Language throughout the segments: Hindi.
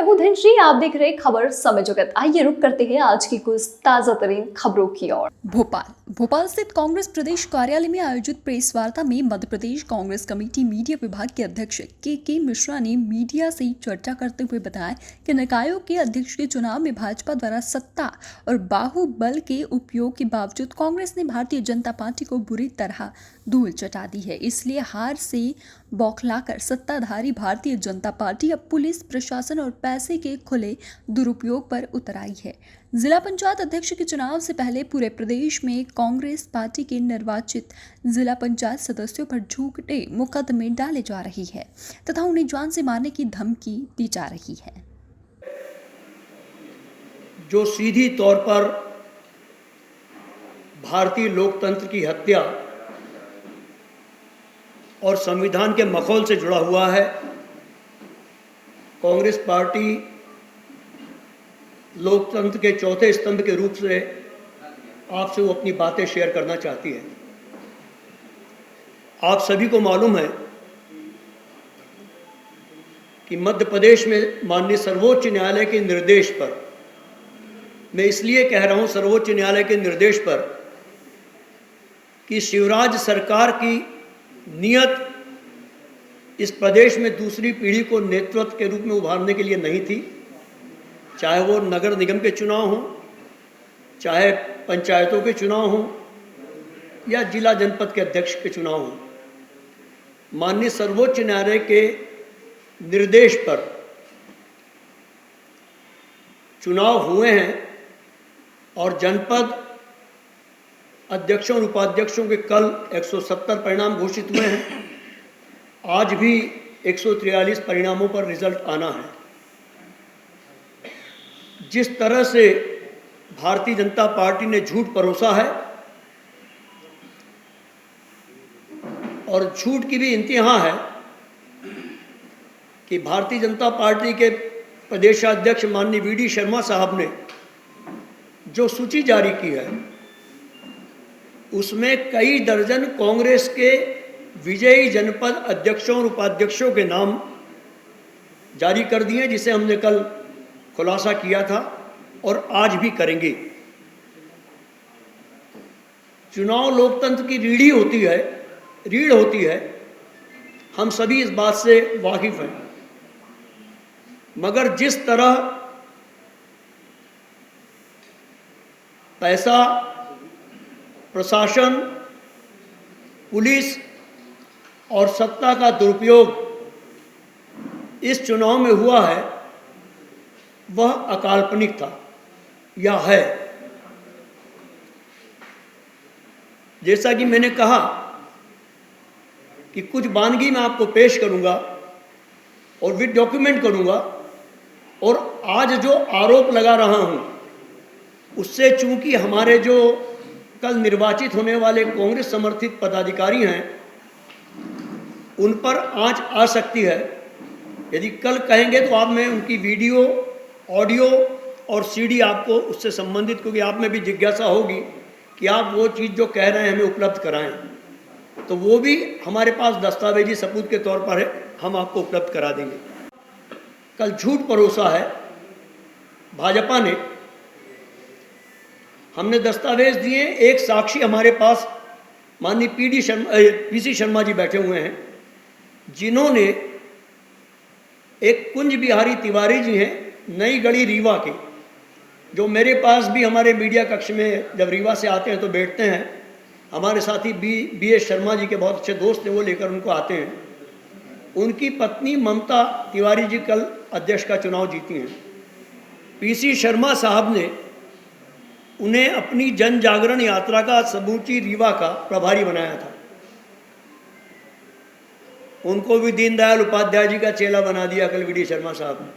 हूँ धनश्री, आप देख रहे हैं खबर समय जगत। आइए रुक करते हैं आज की कुछ ताजा तरीन खबरों की ओर। भोपाल स्थित कांग्रेस प्रदेश कार्यालय में आयोजित प्रेस वार्ता में मध्य प्रदेश कांग्रेस कमेटी मीडिया विभाग के अध्यक्ष के मिश्रा ने मीडिया से चर्चा करते हुए बताया कि निकायों के अध्यक्ष के चुनाव में भाजपा द्वारा सत्ता और बाहुबल के उपयोग के बावजूद कांग्रेस ने भारतीय जनता पार्टी को बुरी तरह धूल चटा दी है। इसलिए हार से बौखलाकर सत्ताधारी भारतीय जनता पार्टी अब पुलिस प्रशासन और पैसे के खुले दुरुपयोग पर उतर आई है। जिला पंचायत अध्यक्ष के चुनाव से पहले पूरे प्रदेश में कांग्रेस पार्टी के निर्वाचित जिला पंचायत सदस्यों पर झूठे मुकदमे डाले जा रही है तथा उन्हें जान से मारने की धमकी दी जा रही है, जो सीधी तौर पर भारतीय लोकतंत्र की हत्या और संविधान के मखौल से जुड़ा हुआ है। कांग्रेस पार्टी लोकतंत्र के चौथे स्तंभ के रूप से आपसे वो अपनी बातें शेयर करना चाहती है। आप सभी को मालूम है कि मध्य प्रदेश में माननीय सर्वोच्च न्यायालय के निर्देश पर, मैं इसलिए कह रहा हूं सर्वोच्च न्यायालय के निर्देश पर, कि शिवराज सरकार की नियत इस प्रदेश में दूसरी पीढ़ी को नेतृत्व के रूप में उभारने के लिए नहीं थी। चाहे वो नगर निगम के चुनाव हों, चाहे पंचायतों के चुनाव हों या जिला जनपद के अध्यक्ष के चुनाव हों। माननीय सर्वोच्च न्यायालय के निर्देश पर चुनाव हुए हैं और जनपद अध्यक्षों और उपाध्यक्षों के कल 170 परिणाम घोषित हुए हैं। आज भी 143 परिणामों पर रिजल्ट आना है। जिस तरह से भारतीय जनता पार्टी ने झूठ परोसा है और झूठ की भी इंतहा है कि भारतीय जनता पार्टी के प्रदेशाध्यक्ष माननीय वीडी शर्मा साहब ने जो सूची जारी की है उसमें कई दर्जन कांग्रेस के विजयी जनपद अध्यक्षों और उपाध्यक्षों के नाम जारी कर दिए, जिसे हमने कल खुलासा किया था और आज भी करेंगे। चुनाव लोकतंत्र की रीढ़ होती है, हम सभी इस बात से वाकिफ हैं। मगर जिस तरह पैसा, प्रशासन, पुलिस और सत्ता का दुरुपयोग इस चुनाव में हुआ है वह अकाल्पनिक था या है। जैसा कि मैंने कहा कि कुछ वानगी मैं आपको पेश करूंगा और विद डॉक्यूमेंट करूंगा, और आज जो आरोप लगा रहा हूं उससे चूंकि हमारे जो कल निर्वाचित होने वाले कांग्रेस समर्थित पदाधिकारी हैं उन पर आंच आ सकती है। यदि कल कहेंगे तो आप में उनकी वीडियो, ऑडियो और सीडी आपको उससे संबंधित, क्योंकि आप में भी जिज्ञासा होगी कि आप वो चीज़ जो कह रहे हैं हमें उपलब्ध कराएं, तो वो भी हमारे पास दस्तावेजी सबूत के तौर पर है, हम आपको उपलब्ध करा देंगे। कल झूठ परोसा है भाजपा ने। हमने दस्तावेज दिए। एक साक्षी हमारे पास माननीय पीसी शर्मा जी बैठे हुए हैं, जिन्होंने एक कुंज बिहारी तिवारी जी हैं नई गढ़ी रीवा के, जो मेरे पास भी हमारे मीडिया कक्ष में जब रीवा से आते हैं तो बैठते हैं। हमारे साथी बी.एस. शर्मा जी के बहुत अच्छे दोस्त हैं, वो लेकर उनको आते हैं। उनकी पत्नी ममता तिवारी जी कल अध्यक्ष का चुनाव जीती हैं। पीसी शर्मा साहब ने उन्हें अपनी जन जागरण यात्रा का समूची रीवा का प्रभारी बनाया था। उनको भी दीनदयाल उपाध्याय जी का चेला बना दिया कल वीडी शर्मा साहब ने।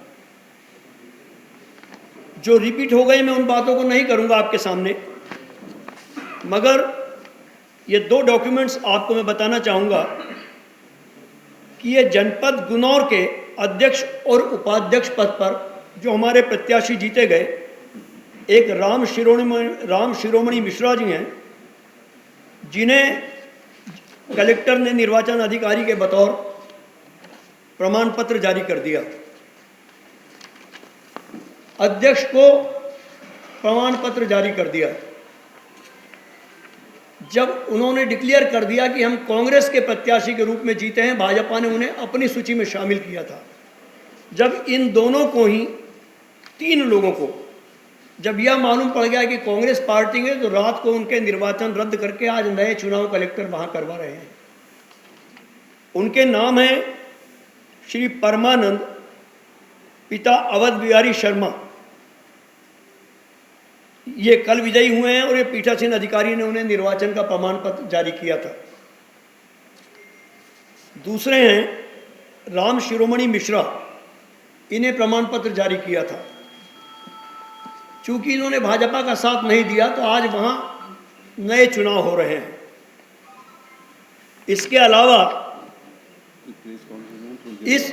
जो रिपीट हो गए मैं उन बातों को नहीं करूंगा आपके सामने, मगर ये दो डॉक्यूमेंट्स आपको मैं बताना चाहूंगा कि ये जनपद गुनौर के अध्यक्ष और उपाध्यक्ष पद पर जो हमारे प्रत्याशी जीते गए, एक राम शिरोमणि मिश्रा जी हैं, जिन्हें कलेक्टर ने निर्वाचन अधिकारी के बतौर प्रमाण पत्र जारी कर दिया। अध्यक्ष को प्रमाण पत्र जारी कर दिया। जब उन्होंने डिक्लेयर कर दिया कि हम कांग्रेस के प्रत्याशी के रूप में जीते हैं, भाजपा ने उन्हें अपनी सूची में शामिल किया था। जब इन दोनों को ही, 3 लोगों को जब यह मालूम पड़ गया कि कांग्रेस पार्टी में, तो रात को उनके निर्वाचन रद्द करके आज नए चुनाव कलेक्टर वहां करवा रहे हैं। उनके नाम हैं श्री परमानंद, पिता अवध बिहारी शर्मा। ये कल विजयी हुए हैं और ये पीठासीन अधिकारी ने उन्हें निर्वाचन का प्रमाण पत्र जारी किया था। दूसरे हैं राम शिरोमणि मिश्रा, इन्हें प्रमाण पत्र जारी किया था। चूंकि इन्होंने भाजपा का साथ नहीं दिया तो आज वहां नए चुनाव हो रहे हैं। इसके अलावा इस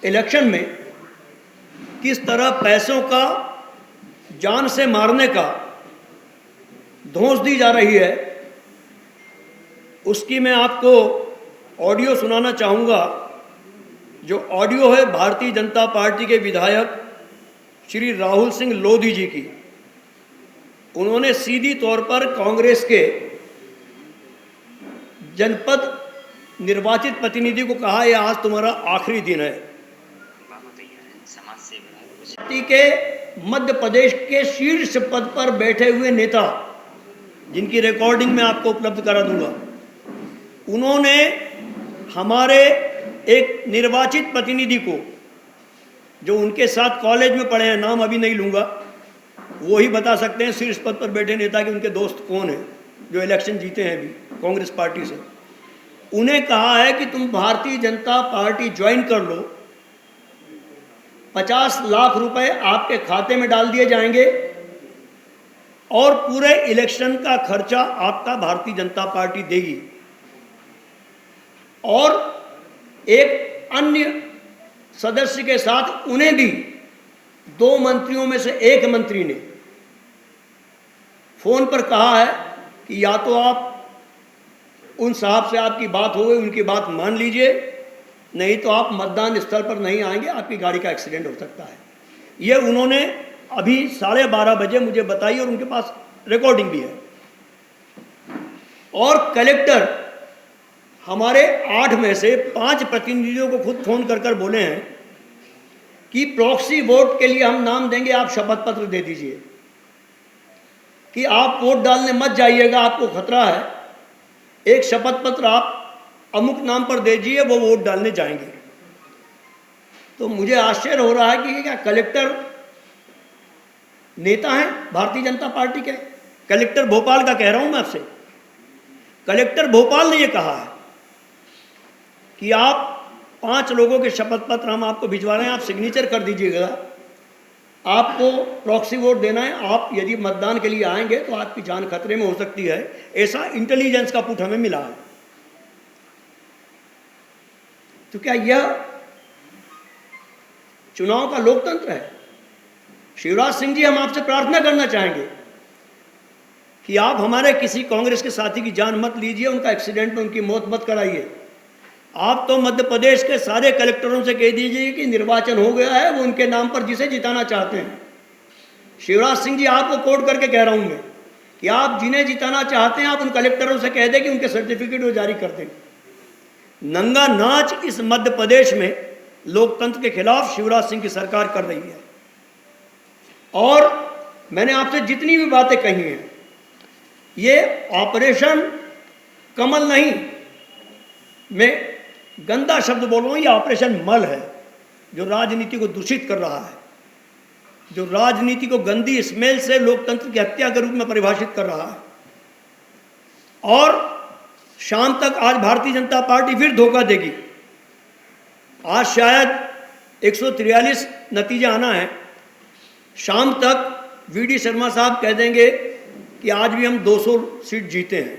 इलेक्शन में किस तरह पैसों का जान से मारने का धौंस दी जा रही है, उसकी मैं आपको ऑडियो सुनाना चाहूँगा। जो ऑडियो है भारतीय जनता पार्टी के विधायक श्री राहुल सिंह लोधी जी की। उन्होंने सीधी तौर पर कांग्रेस के जनपद निर्वाचित प्रतिनिधि को कहा, यह आज तुम्हारा आखिरी दिन है। पार्टी के मध्य प्रदेश के शीर्ष पद पर बैठे हुए नेता, जिनकी रिकॉर्डिंग मैं आपको उपलब्ध करा दूंगा, उन्होंने हमारे एक निर्वाचित प्रतिनिधि को, जो उनके साथ कॉलेज में पढ़े हैं, नाम अभी नहीं लूंगा, वो ही बता सकते हैं शीर्ष पद पर बैठे नेता के उनके दोस्त कौन हैं जो इलेक्शन जीते हैं अभी कांग्रेस पार्टी से। उन्हें कहा है कि तुम भारतीय जनता पार्टी ज्वाइन कर लो, 50 लाख रुपए आपके खाते में डाल दिए जाएंगे और पूरे इलेक्शन का खर्चा आपका भारतीय जनता पार्टी देगी। और एक अन्य सदस्य के साथ उन्हें भी 2 मंत्रियों में से एक मंत्री ने फोन पर कहा है कि या तो आप उन साहब से आपकी बात हो गई, उनकी बात मान लीजिए, नहीं तो आप मतदान स्थल पर नहीं आएंगे, आपकी गाड़ी का एक्सीडेंट हो सकता है। ये उन्होंने अभी 12:30 बजे मुझे बताई और उनके पास रिकॉर्डिंग भी है। और कलेक्टर हमारे 8 में से 5 प्रतिनिधियों को खुद फोन कर बोले हैं कि प्रॉक्सी वोट के लिए हम नाम देंगे, आप शपथ पत्र दे दीजिए कि आप वोट डालने मत जाइएगा, आपको खतरा है। एक शपथ पत्र आप अमुक नाम पर दे दीजिए, वो वोट डालने जाएंगे। तो मुझे आश्चर्य हो रहा है कि क्या कलेक्टर नेता हैं भारतीय जनता पार्टी के? कलेक्टर भोपाल का कह रहा हूं मैं आपसे, कलेक्टर भोपाल ने ये कहा है कि आप 5 लोगों के शपथ पत्र हम आपको भिजवा रहे हैं, आप सिग्नेचर कर दीजिएगा, आपको प्रॉक्सी वोट देना है, आप यदि मतदान के लिए आएंगे तो आपकी जान खतरे में हो सकती है। ऐसा इंटेलिजेंस का पुट हमें मिला है। तो क्या यह चुनाव का लोकतंत्र है? शिवराज सिंह जी, हम आपसे प्रार्थना करना चाहेंगे कि आप हमारे किसी कांग्रेस के साथी की जान मत लीजिए, उनका एक्सीडेंट में उनकी मौत मत कराइए। आप तो मध्य प्रदेश के सारे कलेक्टरों से कह दीजिए कि निर्वाचन हो गया है, वो उनके नाम पर जिसे जिताना चाहते हैं। शिवराज सिंह जी, आपको कोट करके कह रहा हूं मैं कि आप जिन्हें जिताना चाहते हैं, आप उन कलेक्टरों से कह दें कि उनके सर्टिफिकेट वो जारी कर दें। नंगा नाच इस मध्य प्रदेश में लोकतंत्र के खिलाफ शिवराज सिंह की सरकार कर रही है। और मैंने आपसे जितनी भी बातें कही हैं, ये ऑपरेशन कमल नहीं, मैं गंदा शब्द बोल रहा हूं, ये ऑपरेशन मल है, जो राजनीति को दूषित कर रहा है, जो राजनीति को गंदी स्मेल से लोकतंत्र की हत्या के रूप में परिभाषित कर रहा है। और शाम तक आज भारतीय जनता पार्टी फिर धोखा देगी। आज शायद 143 नतीजे आना है, शाम तक वीडी शर्मा साहब कह देंगे कि आज भी हम 200 सीट जीते हैं।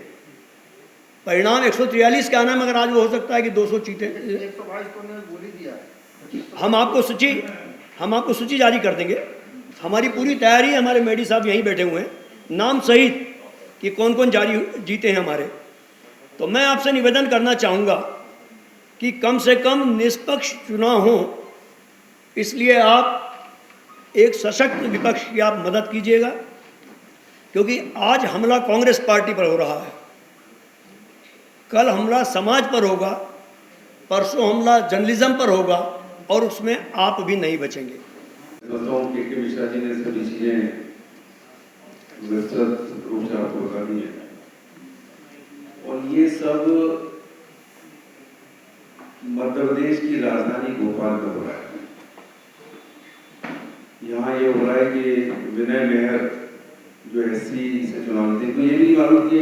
परिणाम 143 का आना, मगर आज वो हो सकता है कि 200 सीटें। 122 को बोल ही दिया। हम आपको सूची जारी कर देंगे। हमारी पूरी तैयारी है, हमारे मेडी साहब यहीं बैठे हुए हैं, नाम सहित कि कौन कौन जीते हैं हमारे। तो मैं आपसे निवेदन करना चाहूँगा कि कम से कम निष्पक्ष चुनाव हो, इसलिए आप एक सशक्त विपक्ष की आप मदद कीजिएगा, क्योंकि आज हमला कांग्रेस पार्टी पर हो रहा है, कल हमला समाज पर होगा, परसों हमला जर्नलिज्म पर होगा, और उसमें आप भी नहीं बचेंगे। दोस्तों, के मिश्रा जी ने सभी चीजें विस्तृत रूप से आपको बता दी है, और ये सब मध्य प्रदेश की राजधानी भोपाल में हो रहा है। यहाँ ये हो रहा है कि विनय मेहर जो एससी से चुनाव जीते, तो ये भी मालूम कि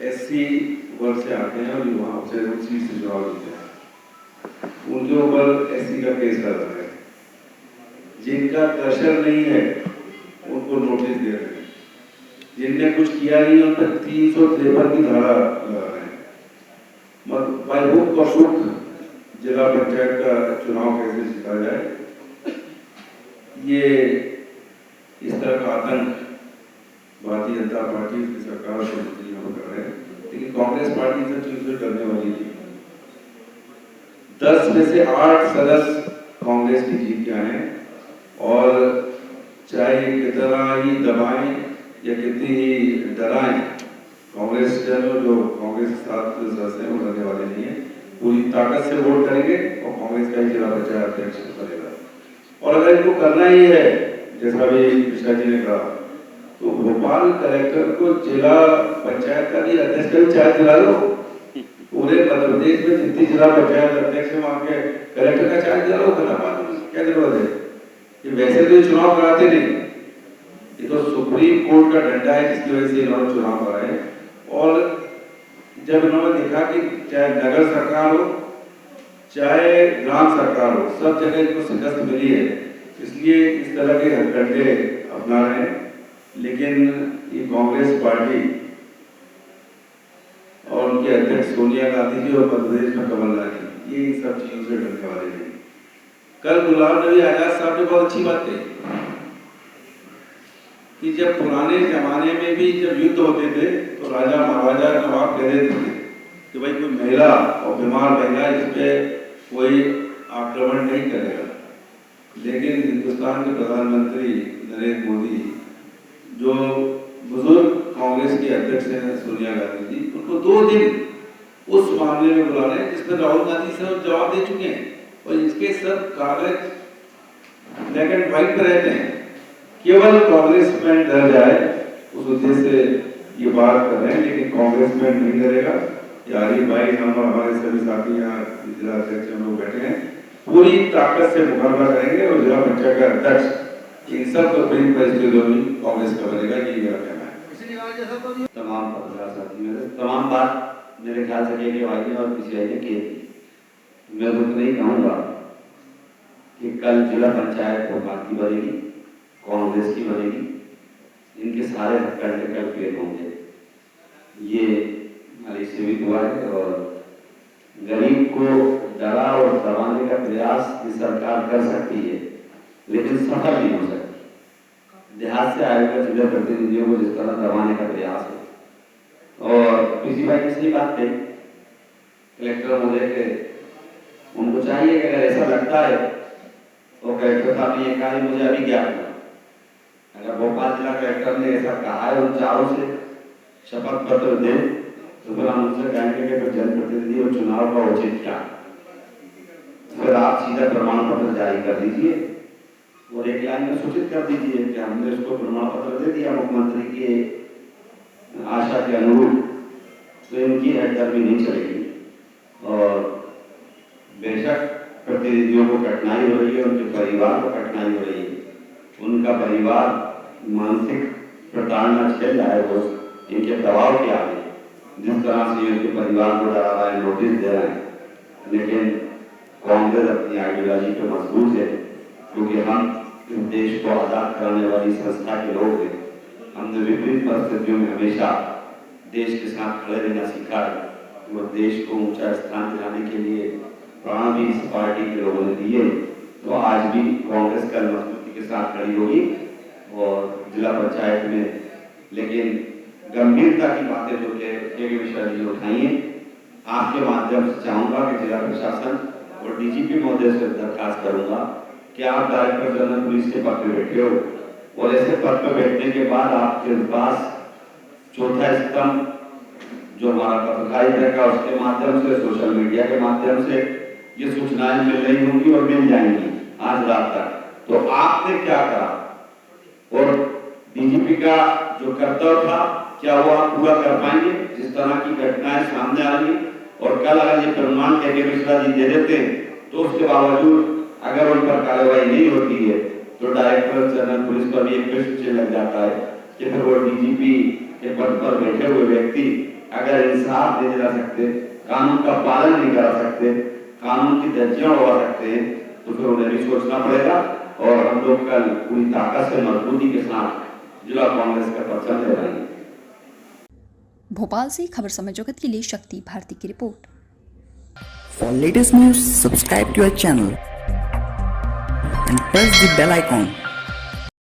एससी वर्ग से आते हैं और वहाँ से उस सीट से चुनाव जीते हैं, उनके ऊपर एससी का केस लग रहा है। जिनका प्रेशर नहीं है उनको नोटिस दे रहे हैं, जिनने कुछ किया नहीं उन पर 353 की धारा लगा रहे हैं। भाई हुक और शुक जिला पंचायत का चुनाव कैसे जीता जाए, ये इस तरह का आतंक भारतीय जनता पार्टी की सरकार से कर रहे हैं, लेकिन कांग्रेस पार्टी इन सब चीजों से डरने वाली नहीं। 10 में से 8 सदस्य कांग्रेस की जीत के आए हैं, और चाहे कितना ही दबाएं या कितनी ही डराएं, कांग्रेस जो कांग्रेस के साथ सदस्य हैं वो डरने वाले नहीं है। पूरी ताकत से वोट करेंगे और कांग्रेस का ही जिला पंचायत अध्यक्ष बनेगा। और अगर इनको करना ही है, जैसा भी मिश्रा जी ने कहा, तो भोपाल कलेक्टर को जिला पंचायत का भी अध्यक्ष का भी चार्ज दिला दो। पूरे मध्य प्रदेश में जितनी जिला पंचायत अध्यक्ष है वहाँ के कलेक्टर का चार्ज दिला दो। क्या जरूरत है? ये वैसे तो चुनाव कराते नहीं, ये तो सुप्रीम कोर्ट का डंडा है जिसकी वजह से इन्होंने चुनाव कराए। और जब इन्होंने देखा कि चाहे नगर सरकार हो चाहे ग्राम सरकार हो, सब जगह इनको शिकस्त मिली है, इसलिए इस तरह के हथकंडे अपना रहे हैं। लेकिन ये कांग्रेस पार्टी और उनके अध्यक्ष सोनिया गांधी जी और मध्य प्रदेश में कमलनाथ जी, ये इन सब चीजों से डरने वाले नहीं। कल गुलाम नबी आजाद साहब ने बहुत अच्छी बात कही कि जब पुराने जमाने में भी जब युद्ध होते थे तो राजा महाराजा नवाब कह देते थे कि भाई कोई महिला और बीमार महिला इस पे कोई आक्रमण नहीं करेगा। लेकिन हिंदुस्तान के प्रधानमंत्री नरेंद्र मोदी, जो बुजुर्ग कांग्रेस के अध्यक्ष हैं सोनिया गांधी जी, उनको 2 दिन उस मामले में बुला रहे हैं जिसमें राहुल गांधी साहब जवाब दे चुके हैं, और इसके सब कागज ब्लैक एंड व्हाइट पर रहते हैं। केवल कांग्रेस में डर जाए उस उद्देश्य से ये बात कर रहे हैं, लेकिन कांग्रेस में नहीं करेगा। यारी भाई हम और हमारे सभी साथी यहाँ जिला अध्यक्ष हम लोग बैठे हैं, पूरी ताकत से मुकाबला करेंगे और जिला पंचायत का अध्यक्ष इन सब को बड़ी परिस्थितियों में कांग्रेस का बनेगा, ये मेरा कहना है। तमाम पत्रकार साथी में तमाम बात मेरे ख्याल से के भाई ने और किसी भाई ने की थी। मैं तो नहीं कहूँगा कि कल जिला पंचायत भोपाल की बनेगी, कांग्रेस की बनेगी, इनके सारे हथकंडे कल फेल होंगे। ये हमारी सेवी दुआ है, और गरीब को डरा और दबाने का प्रयास की सरकार कर सकती है, लेकिन सफल नहीं हो सकती। देहात से आए हुए जिला प्रतिनिधियों को जिस तरह दबाने का प्रयास है, और किसी भाई ने सही बात कही, कलेक्टर महोदय के उनको चाहिए कि अगर ऐसा लगता है तो कलेक्टर साहब ने कहा मुझे अभी ज्ञात हुआ, अगर भोपाल जिला कलेक्टर ने ऐसा कहा है उन चारों से शपथ पत्र दे, तो फिर हम उनसे कहेंगे कि जनप्रतिनिधि और चुनाव का उचित क्या, फिर आप सीधा प्रमाण पत्र जारी कर दीजिए और एक लाइन में सूचित कर दीजिए कि हमने उसको प्रमाण पत्र दे दिया मुख्यमंत्री की आशा के अनुरूप, तो इनकी हड़दर्मी नहीं चलेगी। और बेशक प्रतिनिधियों को कठिनाई हो रही है, उनके परिवार को कठिनाई हो रही है, उनका परिवार मानसिक प्रताड़ना झेल रहा है, वो इनके दबाव के आगे जिस तरह से उनके परिवार को डरा रहा है, नोटिस दे रहे हैं। लेकिन कांग्रेस अपनी आइडियोलॉजी पे मजबूत है, क्योंकि हम इस देश को आजाद कराने वाली संस्था के लोग हैं। हमने विपरीत परिस्थितियों में हमेशा देश के साथ खड़े रहना सीखा है, और देश को ऊंचा स्थान दिलाने के लिए प्राण भी इस पार्टी के लोगों ने दिए। तो आज भी कांग्रेस कल मजबूती के साथ खड़ी होगी और जिला पंचायत में, लेकिन गंभीरता की बातें जो के मिश्रा जी उठाई हैं, आपके माध्यम से चाहूँगा कि जिला प्रशासन और डीजीपी महोदय से दरखास्त करूँगा कि आप डायरेक्टर जनरल पुलिस के पद पे बैठे हो और ऐसे पद पे बैठने के बाद आपके पास चौथा स्तंभ जो हमारा पत्रकारिता का, उसके माध्यम से, सोशल मीडिया के माध्यम से ये सूचनाएं मिल रही होंगी और मिल जाएंगी आज रात तक। तो आपने क्या करा और डीजीपी का जो कर्तव्य था क्या वो आप पूरा कर पाएंगे? जिस तरह की घटनाएं सामने आ रही और कल अगर ये प्रमाण के मिश्रा जी दे देते तो उसके बावजूद अगर उन पर कार्रवाई नहीं होती है तो डायरेक्टर जनरल पुलिस पर भी एक प्रश्न चिन्ह लग जाता है कि फिर वो डीजीपी के पद पर बैठे हुए व्यक्ति अगर इंसाफ नहीं दिला सकते, कानून का पालन नहीं करा सकते, कानून की धज्जियां उड़ा सकते हैं, तो फिर उन्हें भी सोचना पड़ेगा। और हम लोग कल पूरी ताकत से, मजबूती के साथ जिला कांग्रेस का परचम लहराएंगे। भोपाल से खबर समय जगत के लिए शक्ति भारती की report. For latest news, subscribe to our channel and press the bell icon.